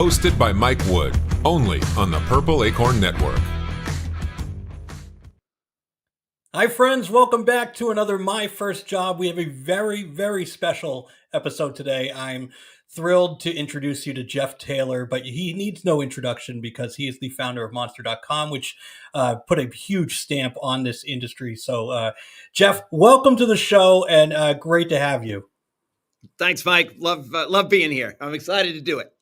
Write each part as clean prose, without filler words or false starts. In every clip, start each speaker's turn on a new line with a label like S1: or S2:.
S1: Hosted by Mike Wood, only on the Purple Acorn Network.
S2: Hi, friends. Welcome back to another My First Job. We have a very, very special episode today. I'm thrilled to introduce you to Jeff Taylor, but he needs no introduction because he is the founder of Monster.com, which put a huge stamp on this industry. So, Jeff, welcome to the show, and great to have you.
S3: Thanks, Mike. Love being here. I'm excited to do it.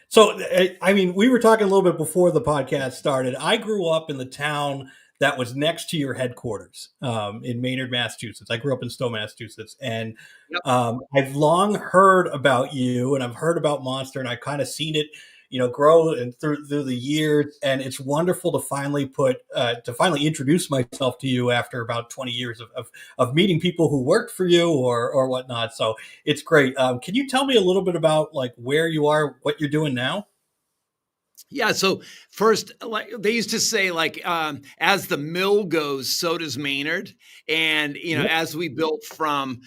S2: So, I mean, we were talking a little bit before the podcast started. I grew up in the town that was next to your headquarters in Maynard, Massachusetts. I grew up in Stowe, Massachusetts. And I've long heard about you, and I've heard about Monster, and I've kind of seen it, grow and through the years. And it's wonderful to finally introduce myself to you after about 20 years of meeting people who worked for you or whatnot. So it's great. Can you tell me a little bit about like where you are, what you're doing now?
S3: Yeah. So first, like they used to say, as the mill goes, so does Maynard. And, as we built from,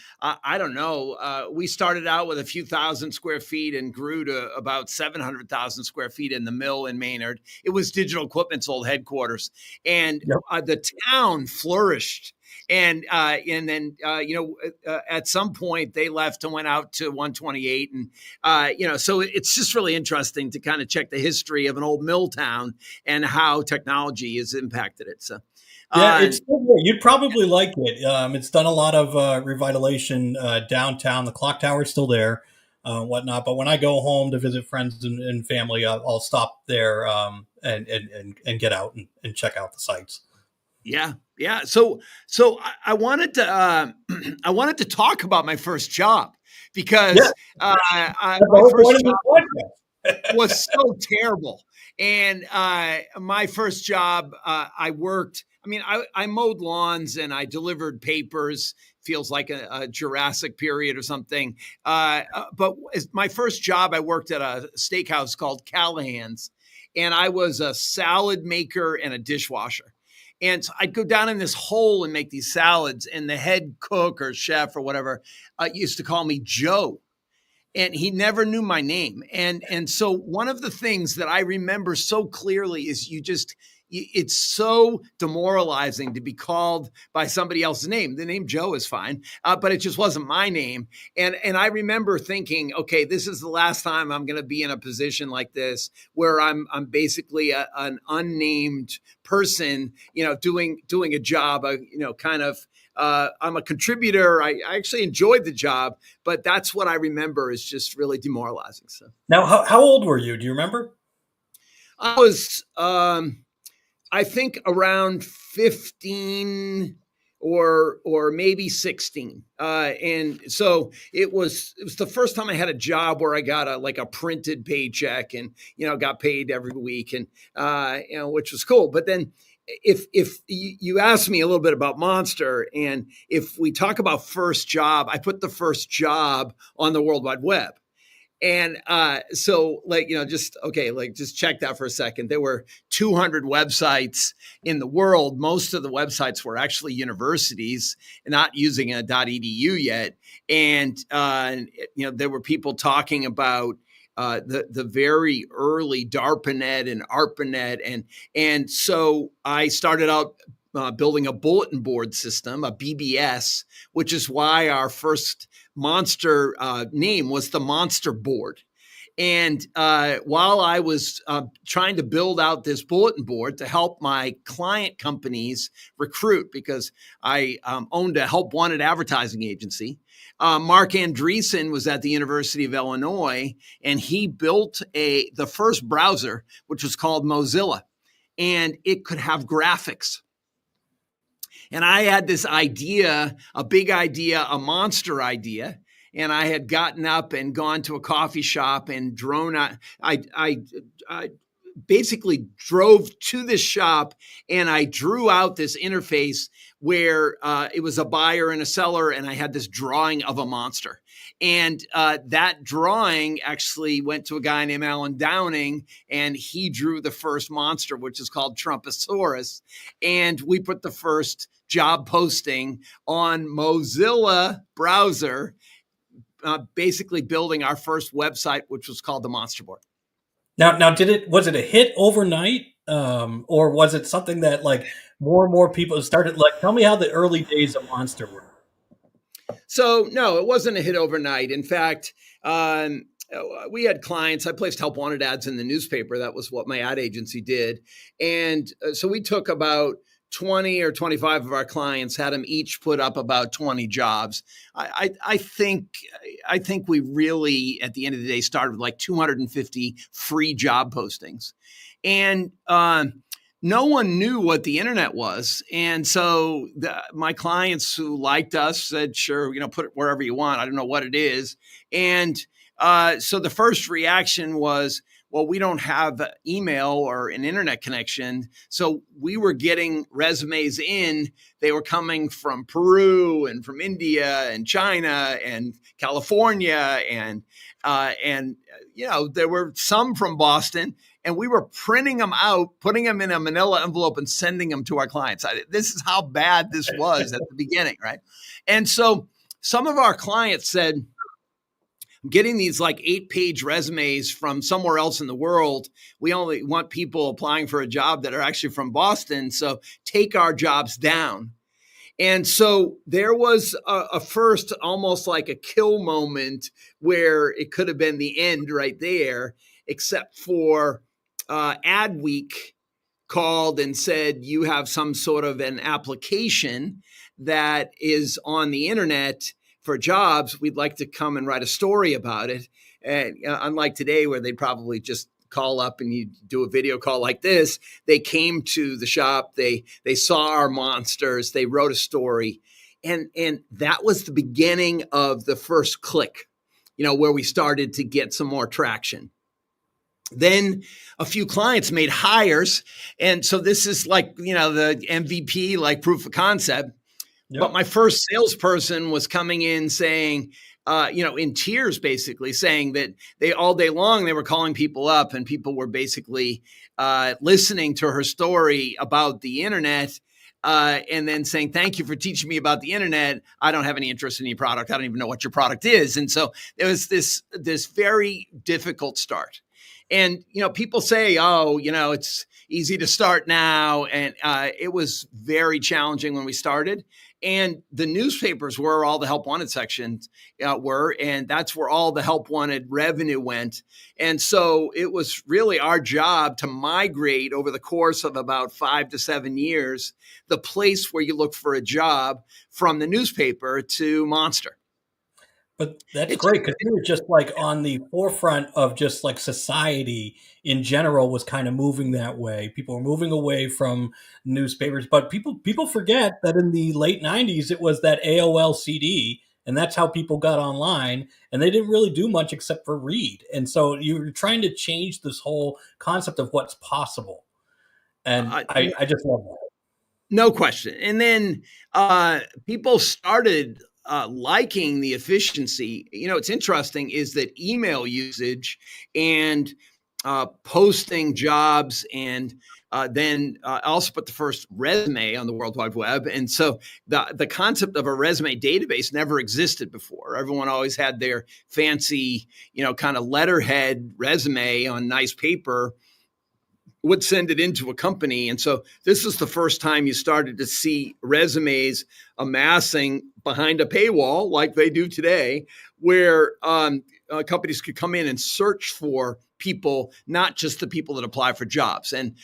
S3: we started out with a few thousand square feet and grew to about 700,000 square feet in the mill in Maynard. It was Digital Equipment's old headquarters. And the town flourished. And then at some point they left and went out to 128. And, so it's just really interesting to kind of check the history of an old mill town and how technology has impacted it. So,
S2: it's still there. You'd probably like it. It's done a lot of revitalization downtown. The clock tower is still there, whatnot. But when I go home to visit friends and family, I'll stop there and get out and check out the sites.
S3: Yeah. So I wanted to talk about my first job because my first job was so terrible. And my first job, I worked. I mean, I mowed lawns and I delivered papers. Feels like a Jurassic period or something. But my first job, I worked at a steakhouse called Callahan's, and I was a salad maker and a dishwasher. And so I'd go down in this hole and make these salads, and the head cook or chef or whatever used to call me Joe. And he never knew my name. And so one of the things that I remember so clearly is it's so demoralizing to be called by somebody else's name. The name Joe is fine, but it just wasn't my name. And I remember thinking, okay, this is the last time I'm going to be in a position like this where I'm basically an unnamed person, doing a job, I'm a contributor. I actually enjoyed the job, but that's what I remember is just really demoralizing. So
S2: now, how old were you? Do you remember?
S3: I was, I think around 15 or maybe 16. And so it was the first time I had a job where I got a printed paycheck and, got paid every week and, which was cool. But then if you ask me a little bit about Monster, and if we talk about first job, I put the first job on the World Wide Web. And so just check that for a second. There were 200 websites in the world. Most of the websites were actually universities not using a .edu yet. And, there were people talking about the very early DARPANET and ARPANET. And so I started out building a bulletin board system, a BBS, which is why our first Monster name was the Monster Board. And while I was trying to build out this bulletin board to help my client companies recruit, because I owned a help wanted advertising agency, Mark Andreessen was at the University of Illinois, and he built the first browser, which was called Mozilla, and it could have graphics. And I had this idea, a big idea, a monster idea. And I had gotten up and gone to a coffee shop and I basically drove to this shop and I drew out this interface where it was a buyer and a seller. And I had this drawing of a monster. And that drawing actually went to a guy named Alan Downing, and he drew the first monster, which is called Trumposaurus. And we put the first job posting on Mozilla browser, basically building our first website, which was called the Monster Board.
S2: Now, was it a hit overnight, or was it something that like more and more people started? Like, tell me how the early days of Monster were.
S3: So no, it wasn't a hit overnight. In fact, we had clients. I placed help wanted ads in the newspaper. That was what my ad agency did, and so we took about 20 or 25 of our clients, had them each put up about 20 jobs. I think we really, at the end of the day, started with like 250 free job postings, and no one knew what the internet was. And so my clients who liked us said, sure, put it wherever you want. I don't know what it is. And so the first reaction was, well, we don't have email or an internet connection. So we were getting resumes in. They were coming from Peru and from India and China and California. And there were some from Boston. And we were printing them out, putting them in a manila envelope and sending them to our clients. This is how bad this was at the beginning, right? And so some of our clients said, I'm getting these like 8-page resumes from somewhere else in the world. We only want people applying for a job that are actually from Boston. So take our jobs down. And so there was a first almost like a kill moment where it could have been the end right there, except for Adweek called and said, you have some sort of an application that is on the internet for jobs. We'd like to come and write a story about it. And unlike today, where they'd probably just call up and you do a video call like this, they came to the shop, they saw our monsters, they wrote a story. And that was the beginning of the first click, where we started to get some more traction. Then a few clients made hires. And so this is like, the MVP, like proof of concept. Yep. But my first salesperson was coming in saying, in tears, basically saying that they all day long, they were calling people up and people were basically listening to her story about the internet and then saying, thank you for teaching me about the internet. I don't have any interest in your product. I don't even know what your product is. And so there was this very difficult start. And, people say, oh, it's easy to start now. And it was very challenging when we started. And the newspapers were all the help wanted sections were, and that's where all the help wanted revenue went. And so it was really our job to migrate over the course of about 5 to 7 years, the place where you look for a job from the newspaper to Monster.
S2: But that's great because you were just like on the forefront of just like society in general was kind of moving that way. People were moving away from newspapers, but people forget that in the late 90s it was that AOL CD, and that's how people got online, and they didn't really do much except for read. And so you were trying to change this whole concept of what's possible. And I just love that.
S3: No question. And then people started liking the efficiency. It's interesting is that email usage and posting jobs and then also put the first resume on the World Wide Web. And so the concept of a resume database never existed before. Everyone always had their fancy, kind of letterhead resume on nice paper, would send it into a company. And so this is the first time you started to see resumes amassing behind a paywall like they do today, where companies could come in and search for people, not just the people that apply for jobs. And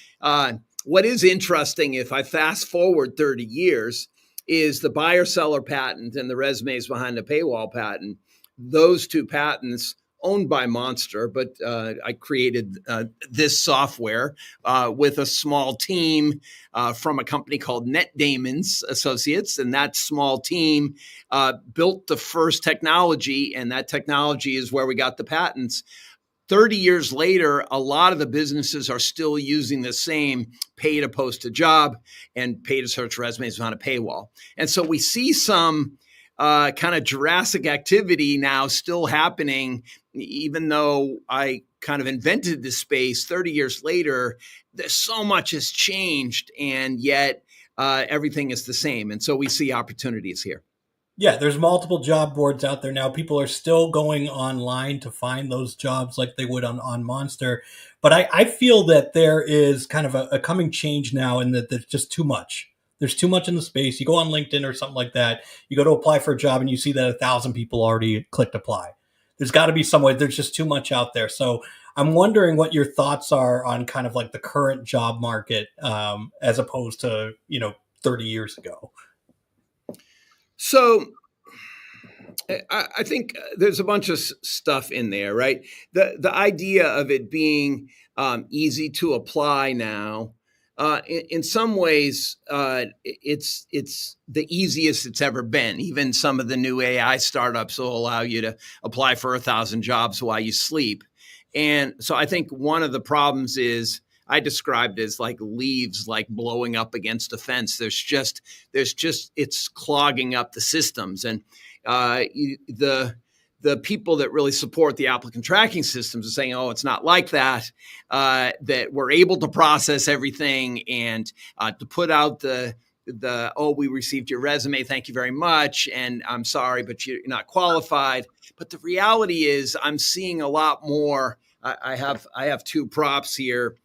S3: what is interesting, if I fast forward 30 years, is the buyer-seller patent and the resumes behind the paywall patent. Those two patents owned by Monster, but I created this software with a small team from a company called NetDaemons Associates. And that small team built the first technology, and that technology is where we got the patents. 30 years later, a lot of the businesses are still using the same pay to post a job and pay to search resumes behind a paywall. And so we see some kind of Jurassic activity now still happening, even though I kind of invented this space 30 years later. There's so much has changed, and yet everything is the same. And so we see opportunities here.
S2: Yeah, there's multiple job boards out there now. People are still going online to find those jobs like they would on Monster. But I feel that there is kind of a coming change now, and that there's just too much. There's too much in the space. You go on LinkedIn or something like that, you go to apply for a job and you see that 1,000 people already clicked apply. There's got to be some way. There's just too much out there. So I'm wondering what your thoughts are on kind of like the current job market, as opposed to, 30 years ago.
S3: So I think there's a bunch of stuff in there, right? The idea of it being easy to apply now, in some ways, it's the easiest it's ever been. Even some of the new AI startups will allow you to apply for 1,000 jobs while you sleep. And so I think one of the problems is I described as like leaves like blowing up against a fence. There's just it's clogging up the systems, and the people that really support the applicant tracking systems are saying, "Oh, it's not like that. That we're able to process everything and to put out the oh, we received your resume, thank you very much, and I'm sorry, but you're not qualified." But the reality is, I'm seeing a lot more. I have two props here.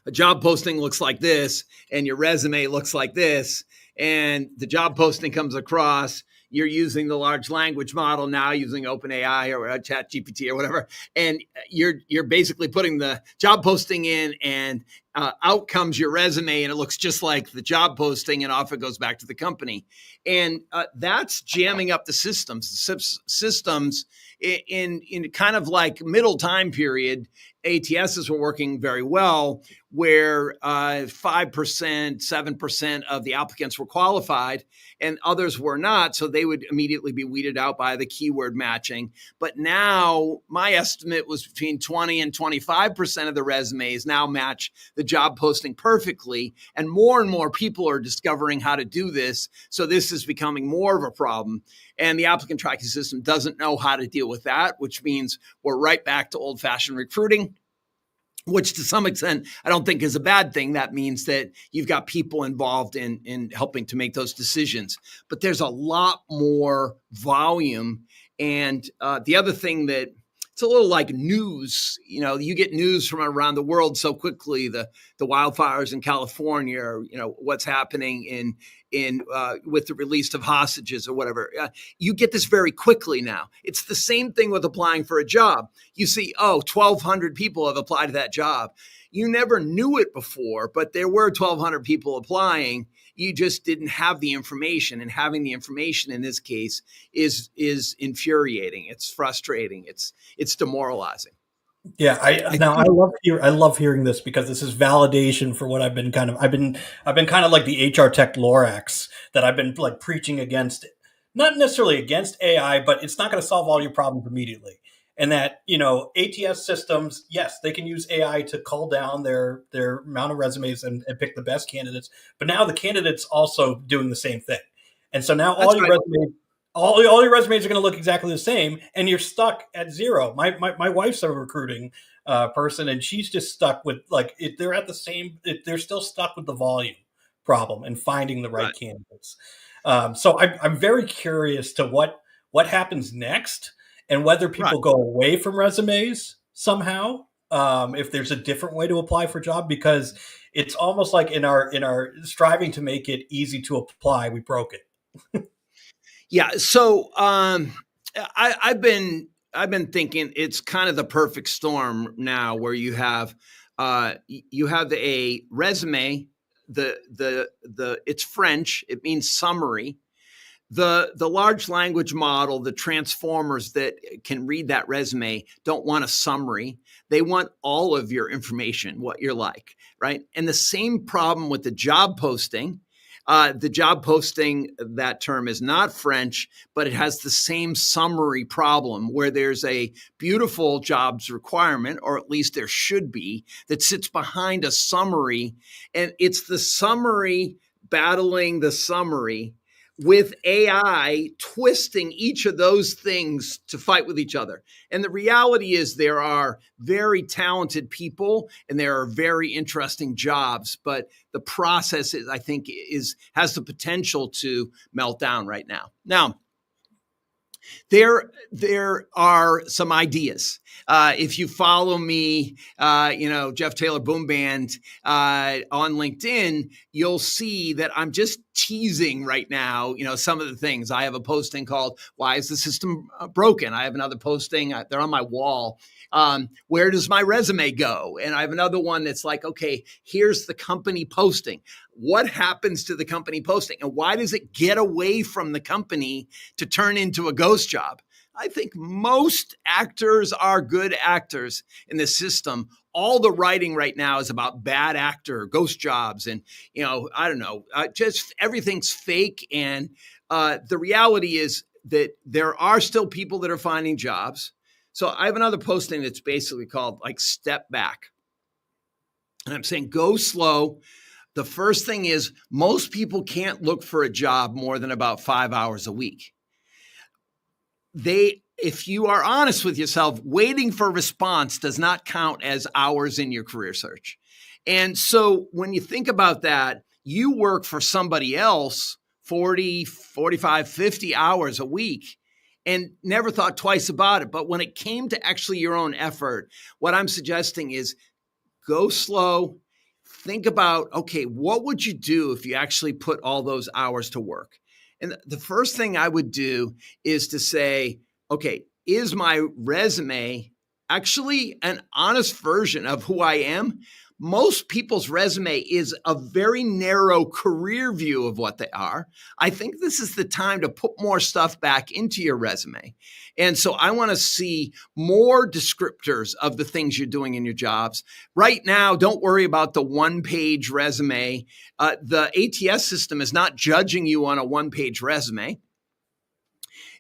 S3: A job posting looks like this and your resume looks like this, and the job posting comes across, you're using the large language model now, using OpenAI or Chat GPT or whatever, and you're basically putting the job posting in, and out comes your resume, and it looks just like the job posting, and off it goes back to the company. And that's jamming up the systems in kind of like middle time period. ATSs were working very well, where 5%, 7% of the applicants were qualified and others were not. So they would immediately be weeded out by the keyword matching. But now my estimate was between 20 and 25% of the resumes now match the job posting perfectly. And more people are discovering how to do this. So this is becoming more of a problem. And the applicant tracking system doesn't know how to deal with that, which means we're right back to old-fashioned recruiting, which to some extent I don't think is a bad thing. That means that you've got people involved in helping to make those decisions. But there's a lot more volume. And the other thing that it's a little like news, you get news from around the world so quickly, the wildfires in California, or, what's happening in with the release of hostages or whatever. You get this very quickly now. It's the same thing with applying for a job. You see, 1,200 people have applied to that job. You never knew it before, but there were 1,200 people applying. You just didn't have the information, and having the information in this case is infuriating. It's frustrating. It's demoralizing.
S2: Yeah, I love hearing this, because this is validation for what I've been kind of like the HR tech Lorax that I've been like preaching against, not necessarily against AI, but it's not going to solve all your problems immediately. And that, ATS systems, yes, they can use AI to cull down their amount of resumes and pick the best candidates, but now the candidates also doing the same thing. And so now all your resumes all your resumes are going to look exactly the same, and you're stuck at zero. My wife's a recruiting person, and she's just stuck with they're at the same. They're still stuck with the volume problem and finding the right candidates. So I'm very curious to what happens next, and whether people go away from resumes somehow. If there's a different way to apply for a job, because it's almost like in our striving to make it easy to apply, we broke it.
S3: Yeah. So I've been thinking it's kind of the perfect storm now, where you have a resume. It's French. It means summary. The large language model, the transformers that can read that resume, don't want a summary. They want all of your information, what you're like, right? And the same problem with the job posting. The job posting, that term is not French, but it has the same summary problem, where there's a beautiful jobs requirement, or at least there should be, that sits behind a summary. And it's the summary battling the summary, with AI twisting each of those things to fight with each other. And the reality is there are very talented people and there are very interesting jobs, but the process is, I think, has the potential to melt down right now. Now, there are some ideas. If you follow me, Jeff Taylor Boom Band on LinkedIn, you'll see that I'm just teasing right now, some of the things. I have a posting called "Why is the system broken?" I have another posting. They're on my wall. Where does my resume go? And I have another one that's like, okay, here's the company posting. What happens to the company posting? And why does it get away from the company to turn into a ghost job? I think most actors are good actors in the system. All the writing right now is about bad actor, ghost jobs, and, I don't know, just everything's fake. And the reality is that there are still people that are finding jobs. So I have another posting that's basically called like "Step Back." And I'm saying go slow. The first thing is most people can't look for a job more than about 5 hours a week. If you are honest with yourself, waiting for a response does not count as hours in your career search. And so when you think about that, you work for somebody else 40, 45, 50 hours a week and never thought twice about it. But when it came to actually your own effort, what I'm suggesting is go slow. Think about, okay, what would you do if you actually put all those hours to work? And the first thing I would do is to say, okay, is my resume actually an honest version of who I am? Most people's resume is a very narrow career view of what they are. I think this is the time to put more stuff back into your resume. And so I want to see more descriptors of the things you're doing in your jobs. Right now, don't worry about the one-page resume. The ATS system is not judging you on a one-page resume.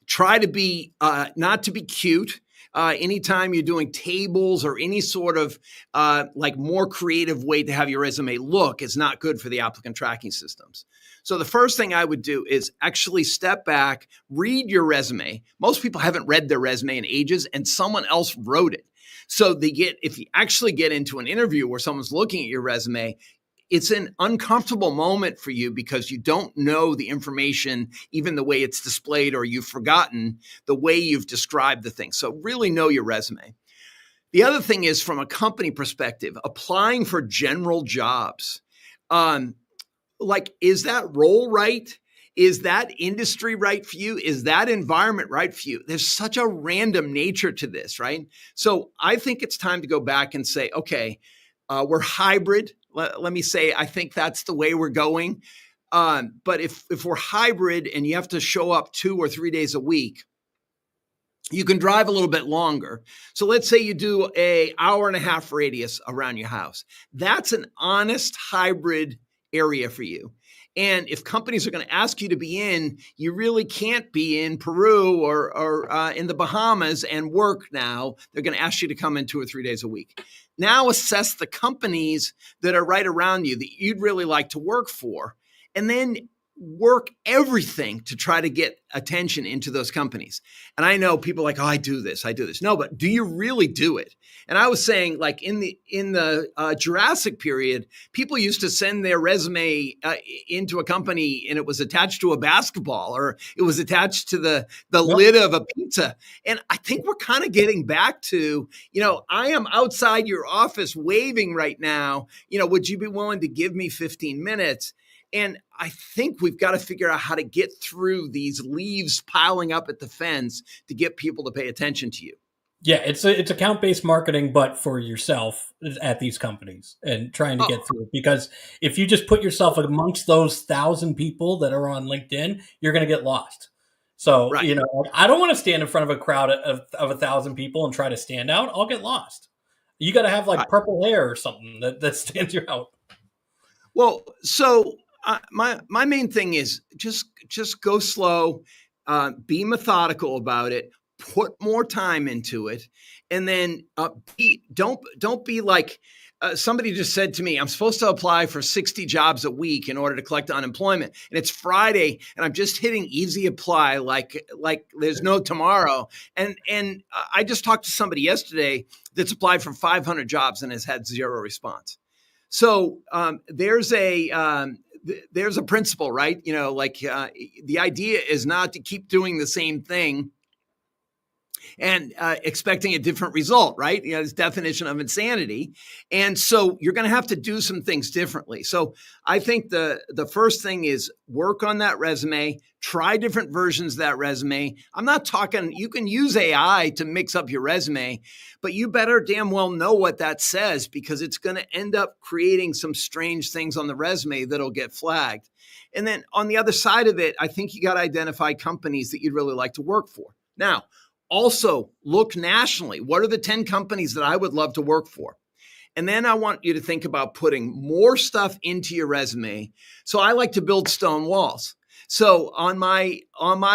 S3: Try to be, not to be cute. Anytime you're doing tables or any sort of like more creative way to have your resume look is not good for the applicant tracking systems. So the first thing I would do is actually step back, read your resume. Most people haven't read their resume in ages and someone else wrote it. So if you actually get into an interview where someone's looking at your resume, it's an uncomfortable moment for you because you don't know the information, even the way it's displayed, or you've forgotten the way you've described the thing. So really know your resume. The other thing is, from a company perspective, applying for general jobs. Is that role right? Is that industry right for you? Is that environment right for you? There's such a random nature to this, right? So I think it's time to go back and say, okay, we're hybrid. Let me say, I think that's the way we're going. But if we're hybrid and you have to show up 2 or 3 days a week, you can drive a little bit longer. So let's say you do an hour and a half radius around your house. That's an honest hybrid area for you. And if companies are going to ask you to be in, you really can't be in Peru or in the Bahamas and work now. They're going to ask you to come in 2 or 3 days a week. Now assess the companies that are right around you that you'd really like to work for, and then work everything to try to get attention into those companies. And I know people are like, oh, I do this. No, but do you really do it? And I was saying, like in the Jurassic period, people used to send their resume into a company and it was attached to a basketball or it was attached to the lid of a pizza. And I think we're kind of getting back to, I am outside your office waving right now. Would you be willing to give me 15 minutes? And I think we've got to figure out how to get through these leaves piling up at the fence to get people to pay attention to you.
S2: Yeah, it's account-based marketing, but for yourself at these companies and trying to get through it. Because if you just put yourself amongst those 1,000 people that are on LinkedIn, you're going to get lost. So,
S3: right.
S2: I don't want to stand in front of a crowd of 1,000 people and try to stand out. I'll get lost. You got to have like purple hair or something that stands you out.
S3: Well, so my main thing is just go slow, be methodical about it. put more time into it, and then don't be like somebody just said to me, I'm supposed to apply for 60 jobs a week in order to collect unemployment, and it's Friday, and I'm just hitting easy apply like there's no tomorrow. And I just talked to somebody yesterday that's applied for 500 jobs and has had zero response. So there's a principle, right? The idea is not to keep doing the same thing and expecting a different result, right? This definition of insanity. And so you're going to have to do some things differently. So I think the first thing is work on that resume, try different versions of that resume. I'm not talking, you can use AI to mix up your resume, but you better damn well know what that says, because it's going to end up creating some strange things on the resume that'll get flagged. And then on the other side of it, I think you got to identify companies that you'd really like to work for. Now, also look nationally. What are the 10 companies that I would love to work for? And then I want you to think about putting more stuff into your resume. So I like to build stone walls. So on my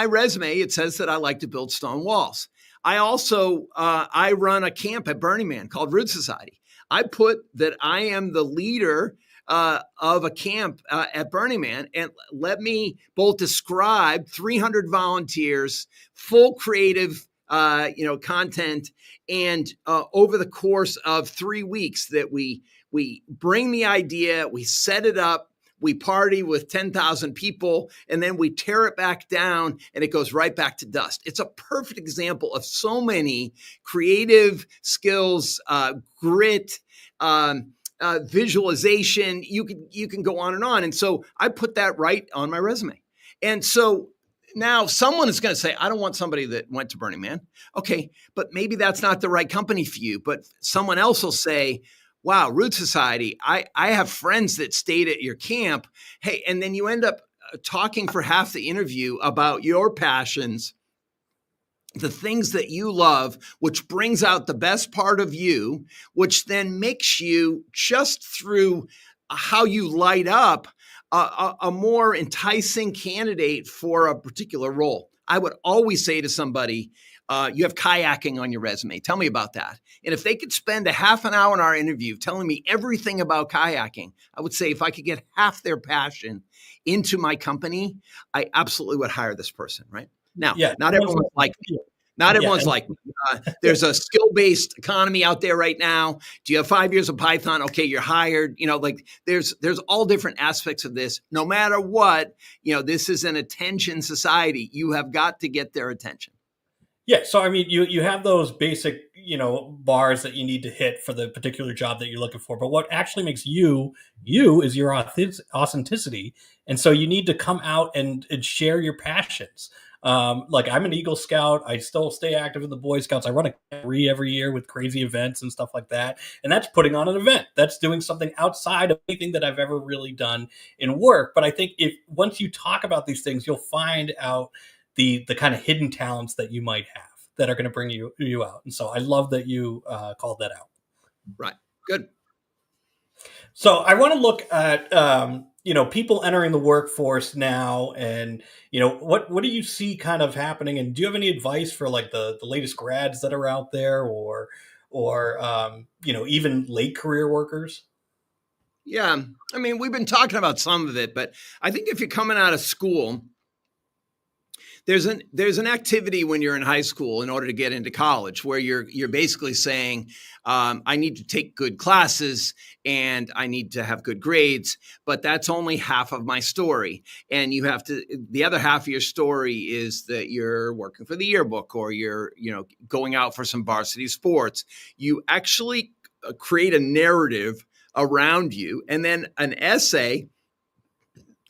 S3: resume, it says that I like to build stone walls. I also, I run a camp at Burning Man called Root Society. I put that I am the leader of a camp at Burning Man, and let me both describe 300 volunteers, full creative content, and over the course of 3 weeks that we bring the idea, we set it up, we party with 10,000 people, and then we tear it back down and it goes right back to dust. It's a perfect example of so many creative skills, grit, visualization. You can go on and on. And so I put that right on my resume. And so now someone is going to say, I don't want somebody that went to Burning Man. Okay, but maybe that's not the right company for you. But someone else will say, wow, Root Society, I have friends that stayed at your camp. Hey, and then you end up talking for half the interview about your passions, the things that you love, which brings out the best part of you, which then makes you, just through how you light up, a more enticing candidate for a particular role. I would always say to somebody, you have kayaking on your resume. Tell me about that. And if they could spend a half an hour in our interview telling me everything about kayaking, I would say if I could get half their passion into my company, I absolutely would hire this person, right? Now, not everyone's like me. Not everyone's like me. There's a skill-based economy out there right now. Do you have 5 years of Python? Okay, you're hired. There's all different aspects of this. No matter what, this is an attention society. You have got to get their attention.
S2: Yeah. So, I mean, you have those basic, bars that you need to hit for the particular job that you're looking for. But what actually makes you is your authenticity. And so you need to come out and share your passions. Like, I'm an Eagle Scout. I still stay active in the Boy Scouts. I run a camporee every year with crazy events and stuff like that. And that's putting on an event. That's doing something outside of anything that I've ever really done in work. But I think once you talk about these things, you'll find out the kind of hidden talents that you might have that are going to bring you out. And so I love that you called that out.
S3: Right. Good.
S2: So I want to look at, people entering the workforce now, and, what do you see kind of happening? And do you have any advice for like the latest grads that are out there, or even late career workers?
S3: Yeah. I mean, we've been talking about some of it, but I think if you're coming out of school, there's an activity when you're in high school in order to get into college where you're basically saying, I need to take good classes and I need to have good grades, but that's only half of my story. And the other half of your story is that you're working for the yearbook, or you're, going out for some varsity sports. You actually create a narrative around you, and then an essay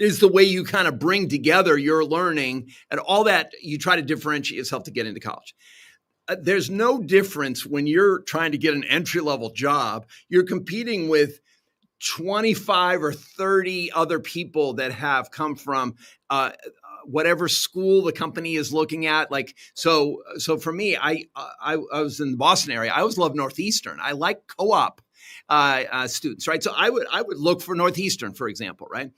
S3: is the way you kind of bring together your learning and all that. You try to differentiate yourself to get into college. There's no difference when you're trying to get an entry-level job. You're competing with 25 or 30 other people that have come from whatever school the company is looking at. Like, so for me, I was in the Boston area. I always loved Northeastern. I like co-op students, right? So I would look for Northeastern, for example, right?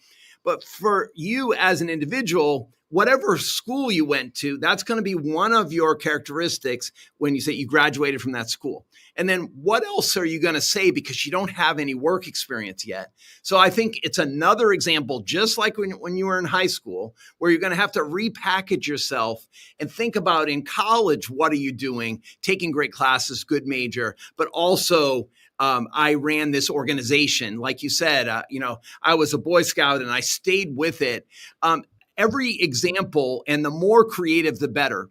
S3: But for you as an individual, whatever school you went to, that's going to be one of your characteristics when you say you graduated from that school. And then what else are you going to say because you don't have any work experience yet? So I think it's another example, just like when you were in high school, where you're going to have to repackage yourself and think about in college, what are you doing? Taking great classes, good major, but also I ran this organization. Like you said, I was a Boy Scout and I stayed with it. Every example, and the more creative, the better.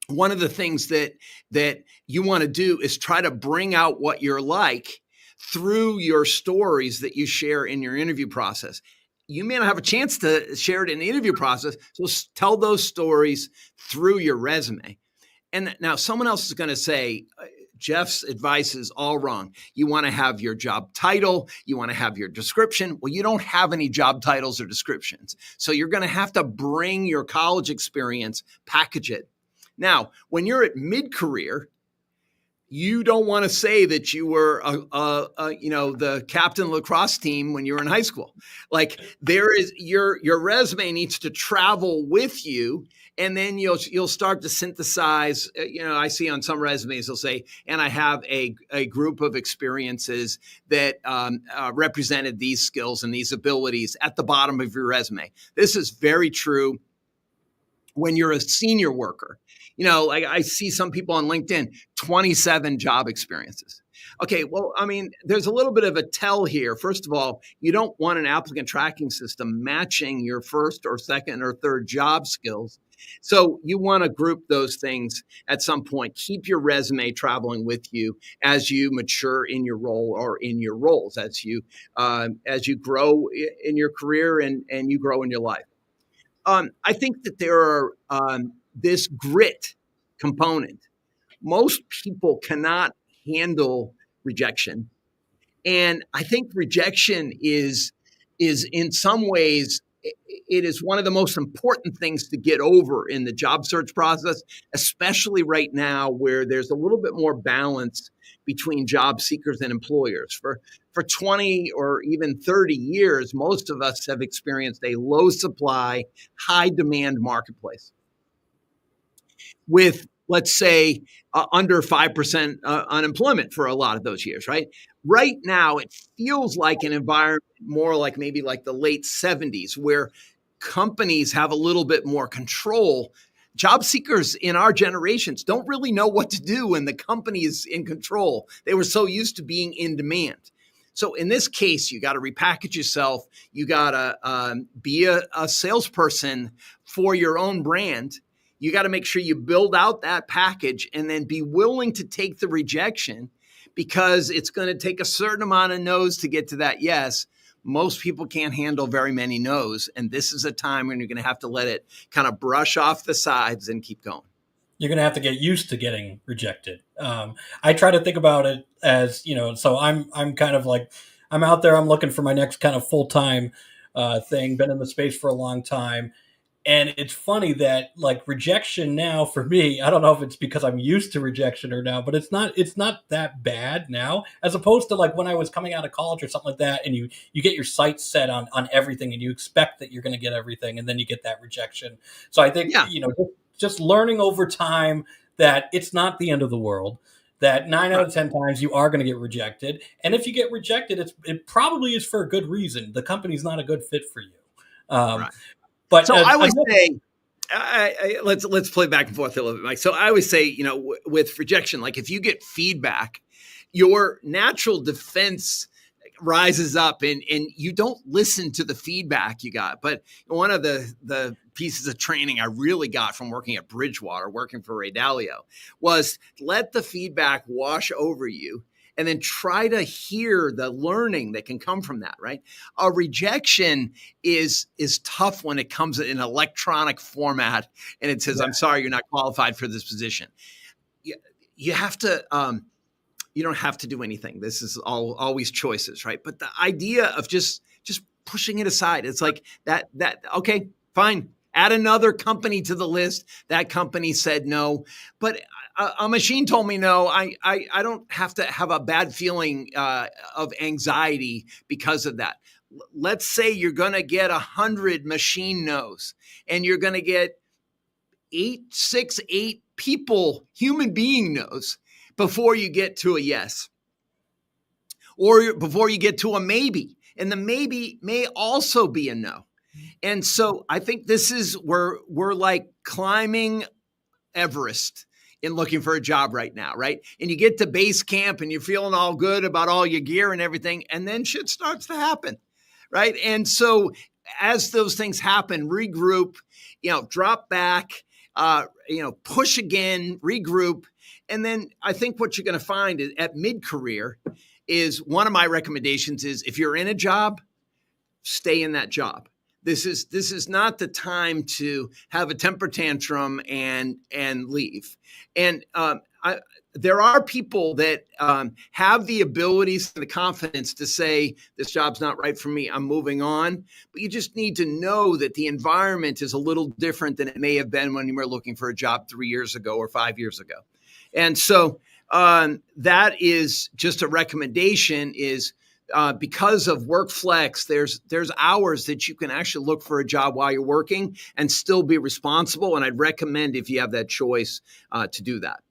S3: One of the things that you want to do is try to bring out what you're like through your stories that you share in your interview process. You may not have a chance to share it in the interview process, so tell those stories through your resume. And now someone else is going to say, Jeff's advice is all wrong. You want to have your job title. You want to have your description. Well, you don't have any job titles or descriptions. So you're going to have to bring your college experience, package it. Now, when you're at mid-career, you don't want to say that you were, the captain of the lacrosse team when you were in high school. Like there is your resume needs to travel with you, and then you'll start to synthesize. I see on some resumes they'll say, and I have a group of experiences that represented these skills and these abilities at the bottom of your resume. This is very true when you're a senior worker. Like I see some people on LinkedIn, 27 job experiences. Okay, well, I mean, there's a little bit of a tell here. First of all, you don't want an applicant tracking system matching your first or second or third job skills. So you want to group those things at some point. Keep your resume traveling with you as you mature in your role or in your roles, as you grow in your career and you grow in your life. I think that there are this grit component. Most people cannot handle rejection. And I think rejection is in some ways, it is one of the most important things to get over in the job search process, especially right now where there's a little bit more balance between job seekers and employers. For 20 or even 30 years, most of us have experienced a low supply, high demand marketplace with, let's say, under 5% unemployment for a lot of those years, right? Right now, it feels like an environment more like maybe like the late 70s where companies have a little bit more control. Job seekers in our generations don't really know what to do when the company is in control. They were so used to being in demand. So in this case, you got to repackage yourself. You got to be a salesperson for your own brand. You got to make sure you build out that package and then be willing to take the rejection because it's going to take a certain amount of no's to get to that yes. Most people can't handle very many no's. And this is a time when you're going to have to let it kind of brush off the sides and keep going.
S2: You're going to have to get used to getting rejected. I try to think about it as, so I'm kind of like, I'm out there, I'm looking for my next kind of full-time thing, been in the space for a long time. And it's funny that like rejection now for me, I don't know if it's because I'm used to rejection or now, but it's not that bad now, as opposed to like when I was coming out of college or something like that. And you get your sights set on everything and you expect that you're going to get everything. And then you get that rejection. So I think, just learning over time that it's not the end of the world, that 9 out of 10 times you are going to get rejected. And if you get rejected, it probably is for a good reason. The company's not a good fit for you.
S3: Right.
S2: But
S3: so I would say, let's play back and forth a little bit, Mike. So I always say, with rejection, like if you get feedback, your natural defense rises up and you don't listen to the feedback you got. But one of the pieces of training I really got from working at Bridgewater, working for Ray Dalio, was let the feedback wash over you and then try to hear the learning that can come from that, right? A rejection is tough when it comes in an electronic format and it says, I'm sorry, you're not qualified for this position. You have to, you don't have to do anything. This is always choices, right? But the idea of just pushing it aside, it's like that, okay, fine. Add another company to the list. That company said no, but a machine told me no. I don't have to have a bad feeling of anxiety because of that. let's say you're going to get 100 machine no's, and you're going to get 8 people, human being no's, before you get to a yes, or before you get to a maybe. And the maybe may also be a no. And so I think this is where we're like climbing Everest in looking for a job right now, right? And you get to base camp and you're feeling all good about all your gear and everything, and then shit starts to happen, right? And so as those things happen, regroup, drop back, push again, regroup. And then I think what you're going to find is at mid-career is one of my recommendations is if you're in a job, stay in that job. This is not the time to have a temper tantrum and leave. And there are people that have the abilities and the confidence to say, this job's not right for me, I'm moving on. But you just need to know that the environment is a little different than it may have been when you were looking for a job 3 years ago or 5 years ago. And so that is just a recommendation is because of WorkFlex, there's hours that you can actually look for a job while you're working and still be responsible. And I'd recommend if you have that choice to do that.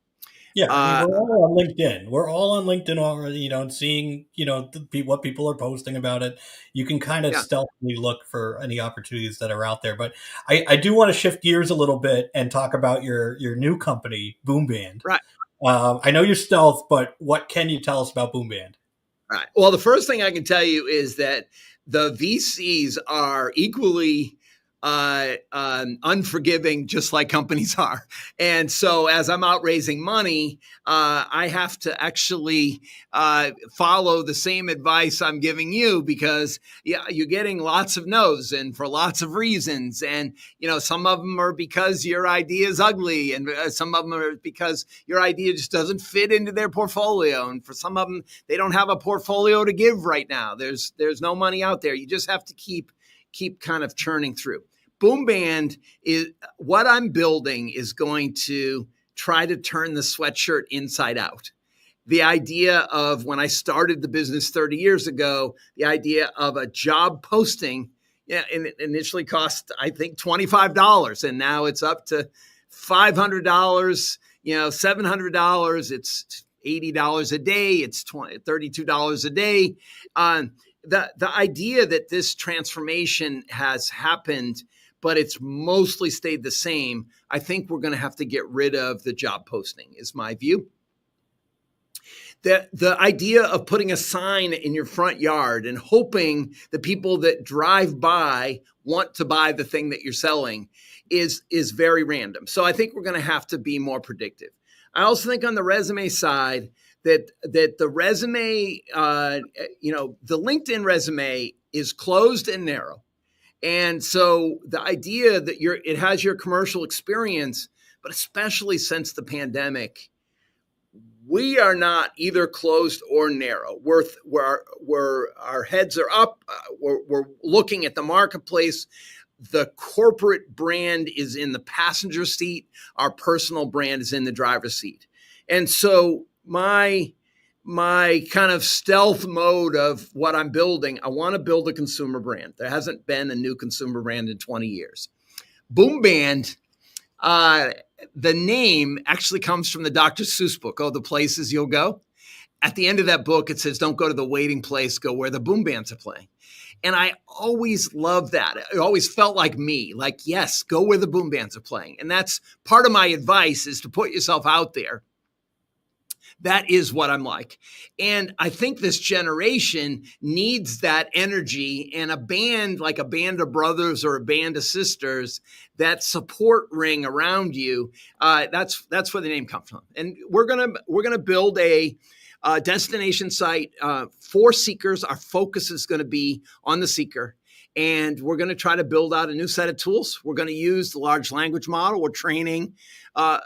S2: Yeah, I mean, we're all on LinkedIn. We're all on LinkedIn already, and seeing, what people are posting about it. You can kind of stealthily look for any opportunities that are out there. But I do want to shift gears a little bit and talk about your new company, Boom Band.
S3: Right.
S2: I know you're stealth, but what can you tell us about Boom Band?
S3: Right. Well, the first thing I can tell you is that the VCs are equally unforgiving, just like companies are. And so as I'm out raising money, I have to actually follow the same advice I'm giving you because you're getting lots of no's and for lots of reasons. And, some of them are because your idea is ugly and some of them are because your idea just doesn't fit into their portfolio. And for some of them, they don't have a portfolio to give right now. There's no money out there. You just have to keep kind of churning through. Boom Band is what I'm building is going to try to turn the sweatshirt inside out. The idea of when I started the business 30 years ago, the idea of a job posting, and it initially cost, I think, $25. And now it's up to $500, $700. It's $80 a day. It's $32 a day. The idea that this transformation has happened, but it's mostly stayed the same, I think we're going to have to get rid of the job posting, is my view. The idea of putting a sign in your front yard and hoping the people that drive by want to buy the thing that you're selling is very random. So I think we're going to have to be more predictive. I also think on the resume side, that the resume, the LinkedIn resume is closed and narrow. And so the idea that it has your commercial experience, but especially since the pandemic, we are not either closed or narrow. Our heads are up. We're looking at the marketplace. The corporate brand is in the passenger seat. Our personal brand is in the driver's seat. And so my kind of stealth mode of what I'm building, I want to build a consumer brand. There hasn't been a new consumer brand in 20 years. Boom Band, the name actually comes from the Dr. Seuss book, The Places You'll Go. At the end of that book, it says, don't go to the waiting place, go where the boom bands are playing. And I always loved that. It always felt like me, like, yes, go where the boom bands are playing. And that's part of my advice is to put yourself out there. That is what I'm like. And I think this generation needs that energy and a band like a band of brothers or a band of sisters, that support ring around you. That's where the name comes from. And we're gonna build a destination site for seekers. Our focus is going to be on the seeker. And we're going to try to build out a new set of tools. We're going to use the large language model. We're training a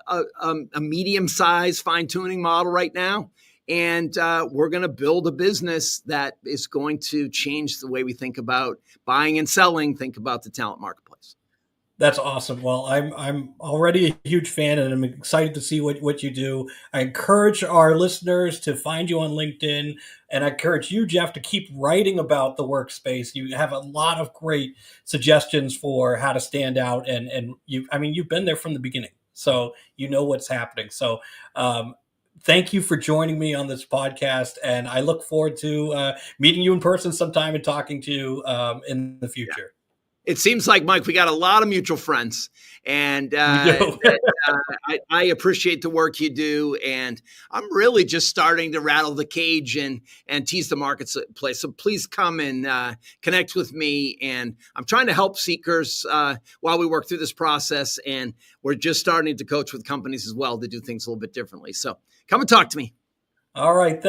S3: medium-sized fine-tuning model right now. And we're going to build a business that is going to change the way we think about buying and selling, think about the talent marketplace.
S2: That's awesome. Well, I'm already a huge fan, and I'm excited to see what you do. I encourage our listeners to find you on LinkedIn, and I encourage you, Jeff, to keep writing about the workspace. You have a lot of great suggestions for how to stand out, and I mean, you've been there from the beginning, so you know what's happening. So, thank you for joining me on this podcast, and I look forward to meeting you in person sometime and talking to you in the future.
S3: It seems like, Mike, we got a lot of mutual friends, and
S2: We do.
S3: I appreciate the work you do. And I'm really just starting to rattle the cage and tease the marketplace. So please come and connect with me. And I'm trying to help seekers while we work through this process. And we're just starting to coach with companies as well to do things a little bit differently. So come and talk to me.
S2: All right.